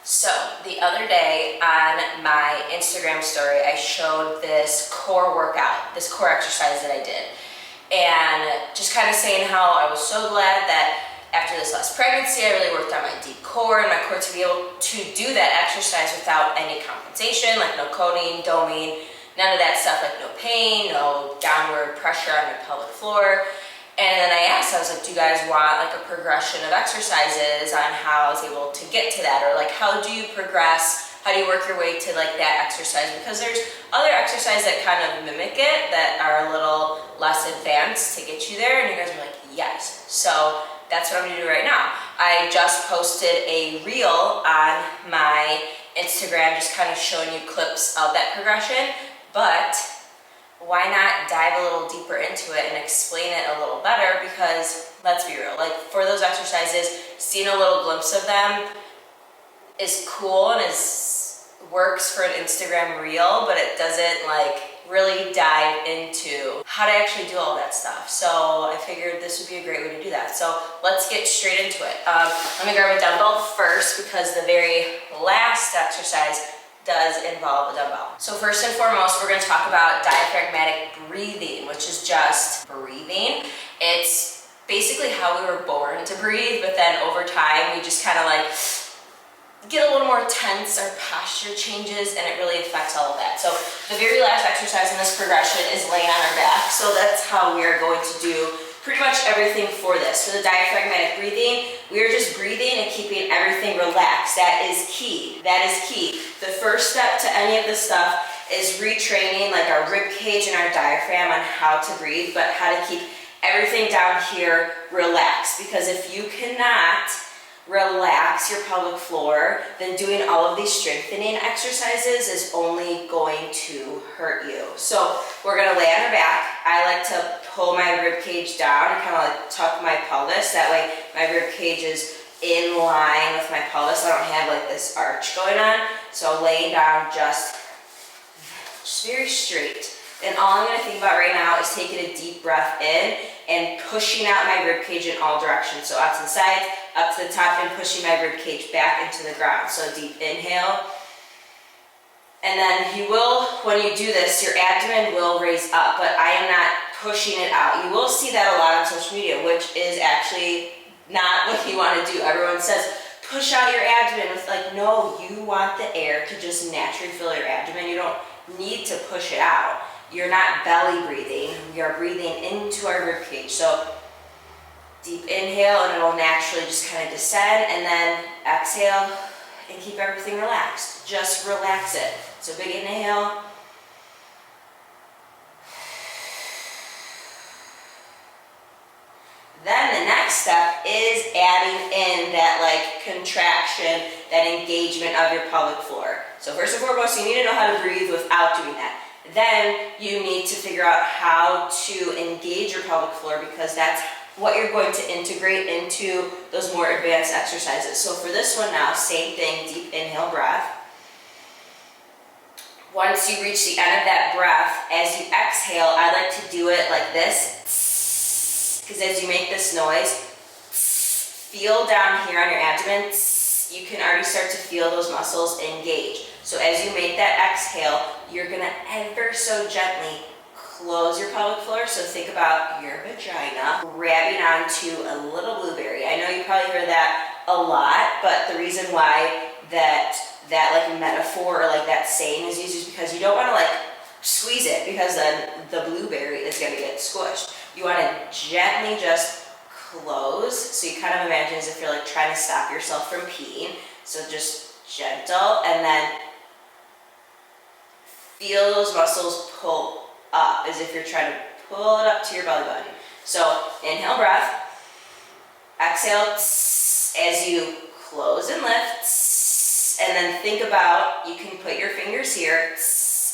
So the other day on my Instagram story, I showed this core workout, this core exercise that I did. And just kind of saying how I was so glad that after this last pregnancy, I really worked on my deep core and my core to be able to do that exercise without any compensation, like no coning, doming, none of that stuff, like no pain, no downward pressure on my pelvic floor. And then I asked, I was like, do you guys want like a progression of exercises on how I was able to get to that? Or like, how do you progress? How do you work your way to like that exercise? Because there's other exercises that kind of mimic it that are a little less advanced to get you there. And you guys are like, yes. So that's what I'm gonna do right now. I just posted a reel on my Instagram, just kind of showing you clips of that progression, but why not dive a little deeper into it and explain it a little better? Because let's be real, like for those exercises, seeing a little glimpse of them is cool and works for an Instagram reel, but it doesn't like really dive into how to actually do all that stuff. So I figured this would be a great way to do that. So let's get straight into it. Let me grab a dumbbell first because the very last exercise does involve a dumbbell. So first and foremost, we're going to talk about diaphragmatic breathing, which is just breathing. It's basically how we were born to breathe, but then over time we just kind of like get a little more tense, our posture changes, and it really affects all of that. So the very last exercise in this progression is laying on our back. So that's how we are going to do pretty much everything for this. For the diaphragmatic breathing, we are just breathing and keeping everything relaxed. That is key. That is key. The first step to any of this stuff is retraining like our rib cage and our diaphragm on how to breathe, but how to keep everything down here relaxed. Because if you cannot relax your pelvic floor, then doing all of these strengthening exercises is only going to hurt you. So we're gonna lay on our back. I like to pull my rib cage down and kind of like tuck my pelvis. That way my rib cage is in line with my pelvis. I don't have like this arch going on. So laying down just very straight. And all I'm gonna think about right now is taking a deep breath in and pushing out my rib cage in all directions. So out to the sides, up to the top, and pushing my rib cage back into the ground. So deep inhale. And then you will, when you do this, your abdomen will raise up, but I am not pushing it out. You will see that a lot on social media, which is actually not what you want to do. Everyone says, push out your abdomen. It's like, no, you want the air to just naturally fill your abdomen. You don't need to push it out. You're not belly breathing. We are breathing into our rib cage. So deep inhale, and it will naturally just kind of descend, and then exhale and keep everything relaxed. Just relax it. So big inhale. Then the next step is adding in that like contraction, that engagement of your pelvic floor. So first and foremost, you need to know how to breathe without doing that. Then you need to figure out how to engage your pelvic floor, because that's what you're going to integrate into those more advanced exercises. So for this one now, same thing, deep inhale breath. Once you reach the end of that breath, as you exhale, I like to do it like this, because as you make this noise, feel down here on your abdomen, you can already start to feel those muscles engage. So as you make that exhale, you're gonna ever so gently close your pelvic floor. So think about your vagina grabbing onto a little blueberry. I know you probably heard that a lot, but the reason why that like metaphor or like that saying is used is because you don't want to like squeeze it, because then the blueberry is going to get squished. You want to gently just close. So you kind of imagine as if you're like trying to stop yourself from peeing. So just gentle, and then feel those muscles pull up as if you're trying to pull it up to your belly button. So inhale breath, exhale as you close and lift, and then think about, you can put your fingers here,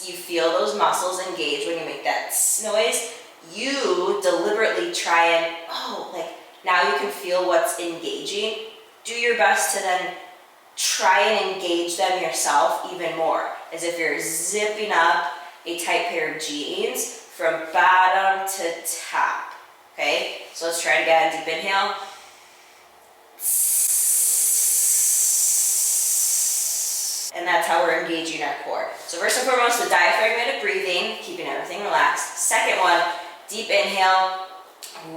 you feel those muscles engage when you make that noise. You deliberately try and, now you can feel what's engaging. Do your best to then try and engage them yourself even more, as if you're zipping up a tight pair of jeans from bottom to top. Okay, so let's try it again. Deep inhale. And that's how we're engaging our core. So first and foremost, the diaphragmatic breathing, keeping everything relaxed. Second one, deep inhale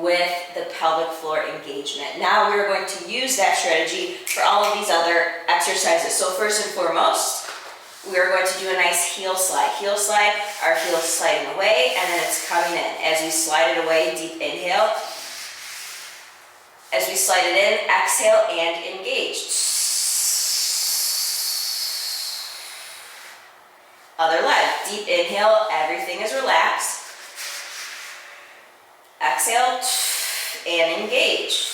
with the pelvic floor engagement. Now we're going to use that strategy for all of these other exercises. So first and foremost, we are going to do a nice heel slide. Heel slide, our heel sliding away, and then it's coming in. As we slide it away, deep inhale. As we slide it in, exhale and engage. Other leg, deep inhale, everything is relaxed. Exhale and engage.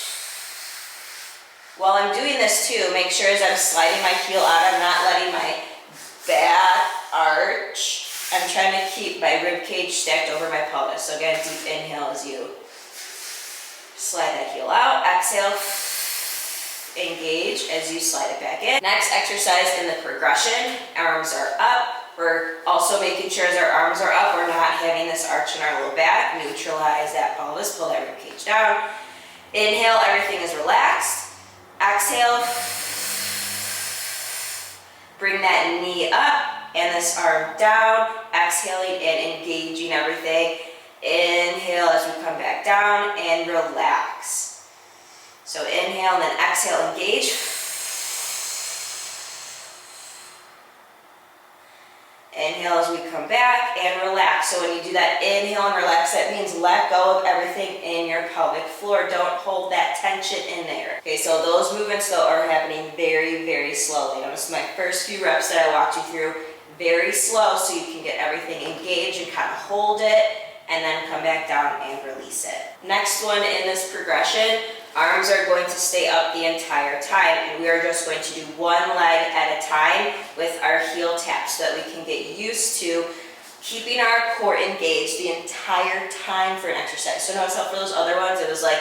While I'm doing this too, make sure as I'm sliding my heel out, I'm not letting my back arch. I'm trying to keep my rib cage stacked over my pelvis. So again, deep inhale as you slide that heel out. Exhale, engage as you slide it back in. Next exercise in the progression, arms are up. We're also making sure as our arms are up, we're not having this arch in our low back. Neutralize that pelvis, pull that rib cage down. Inhale, everything is relaxed. Exhale, bring that knee up and this arm down. Exhaling and engaging everything. Inhale as we come back down and relax. So inhale and then exhale, engage. Inhale as we come back and relax. So when you do that inhale and relax, that means let go of everything in your pelvic floor. Don't hold that tension in there. Okay, so those movements though are happening very, very slowly. Notice my first few reps that I walked you through, very slow so you can get everything engaged and kind of hold it and then come back down and release it. Next one in this progression, arms are going to stay up the entire time, and we are just going to do one leg at a time with our heel taps so that we can get used to keeping our core engaged the entire time for an exercise. So notice how for those other ones, it was like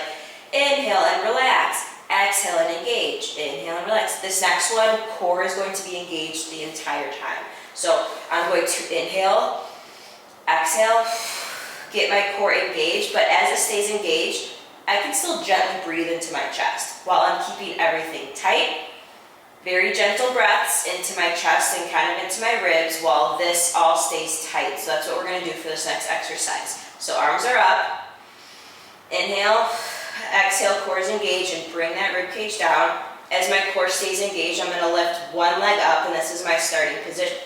inhale and relax, exhale and engage, inhale and relax. This next one, core is going to be engaged the entire time. So I'm going to inhale, exhale, get my core engaged, but as it stays engaged, I can still gently breathe into my chest while I'm keeping everything tight. Very gentle breaths into my chest and kind of into my ribs while this all stays tight. So that's what we're going to do for this next exercise. So arms are up. Inhale, exhale, core is engaged, and bring that rib cage down. As my core stays engaged, I'm going to lift one leg up, and this is my starting position.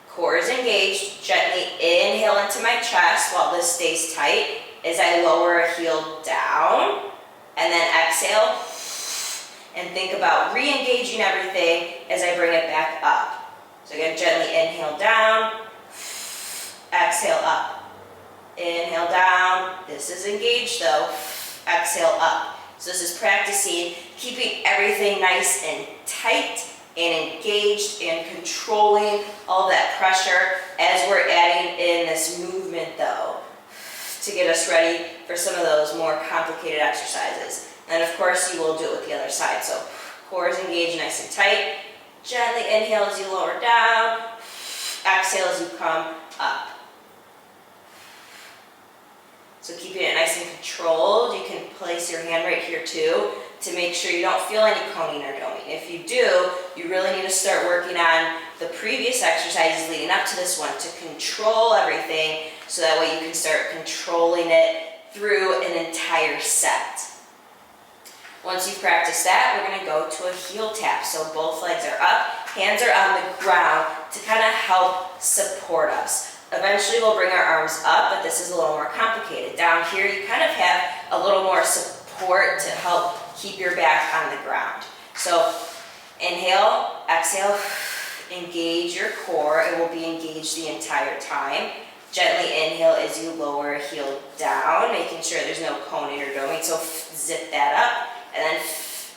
Core is engaged. Gently inhale into my chest while this stays tight as I lower a heel down, and then exhale and think about re-engaging everything as I bring it back up. So again, gently inhale down, exhale up. Inhale down, this is engaged though, exhale up. So this is practicing keeping everything nice and tight and engaged and controlling all that pressure as we're adding in this movement though, to get us ready for some of those more complicated exercises. And of course you will do it with the other side. So core is engaged nice and tight. Gently inhale as you lower down. Exhale as you come up. So keeping it nice and controlled. You can place your hand right here too to make sure you don't feel any coning or doming. If you do, you really need to start working on the previous exercises leading up to this one to control everything so that way you can start controlling it through an entire set. Once you've practiced that, we're going to go to a heel tap. So both legs are up, hands are on the ground to kind of help support us. Eventually we'll bring our arms up, but this is a little more complicated. Down here you kind of have a little more support to help keep your back on the ground. So inhale, exhale, engage your core. It will be engaged the entire time. Gently inhale as you lower a heel down, making sure there's no coning or doming. So zip that up, and then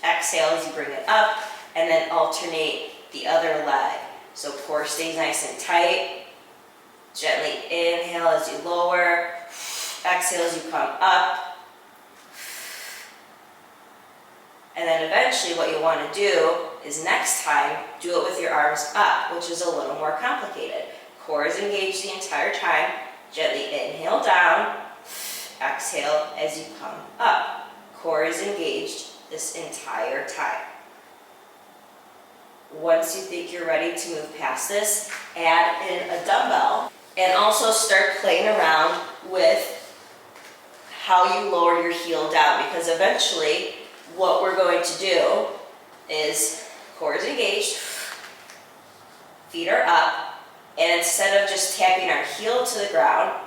exhale as you bring it up, and then alternate the other leg. So core stays nice and tight. Gently inhale as you lower, exhale as you come up. And then eventually what you want to do is next time, do it with your arms up, which is a little more complicated. Core is engaged the entire time. Gently inhale down, exhale as you come up. Core is engaged this entire time. Once you think you're ready to move past this, add in a dumbbell and also start playing around with how you lower your heel down, because eventually what we're going to do is core is engaged, feet are up, and instead of just tapping our heel to the ground,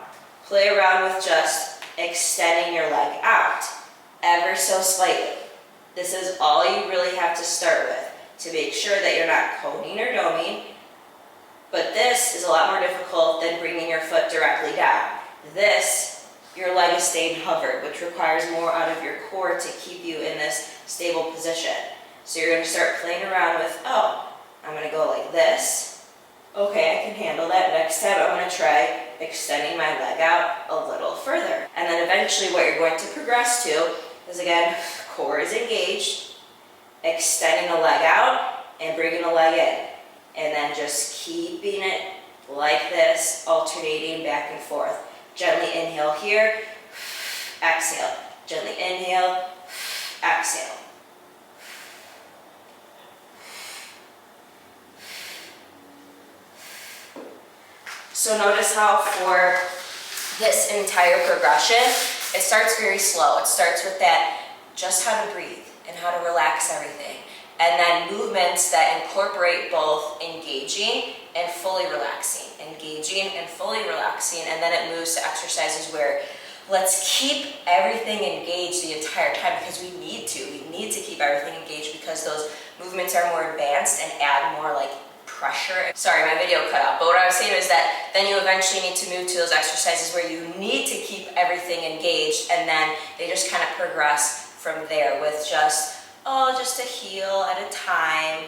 play around with just extending your leg out ever so slightly. This is all you really have to start with to make sure that you're not coning or doming, but this is a lot more difficult than bringing your foot directly down. This, your leg is staying hovered, which requires more out of your core to keep you in this stable position. So you're going to start playing around with, oh, I'm going to go like this. Okay, I can handle that. Next time I'm going to try extending my leg out a little further. And then eventually what you're going to progress to is, again, core is engaged, extending the leg out and bringing the leg in. And then just keeping it like this, alternating back and forth. Gently inhale here, exhale. Gently inhale, exhale. So notice how for this entire progression, it starts very slow. It starts with that, just how to breathe and how to relax everything. And then movements that incorporate both engaging and fully relaxing. Engaging and fully relaxing. And then it moves to exercises where let's keep everything engaged the entire time, because we need to. We need to keep everything engaged because those movements are more advanced and add more like pressure. Sorry, my video cut out, but what I was saying is that then you eventually need to move to those exercises where you need to keep everything engaged, and then they just kind of progress from there with just a heel at a time,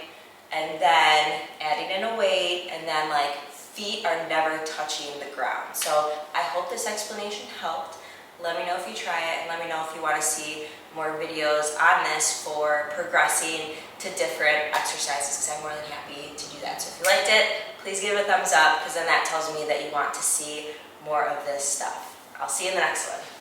and then adding in a weight, and then like feet are never touching the ground. So I hope this explanation helped. Let me know if you try it, and let me know if you want to see more videos on this for progressing to different exercises, because I'm more than happy to do that. So if you liked it, please give it a thumbs up, because then that tells me that you want to see more of this stuff. I'll see you in the next one.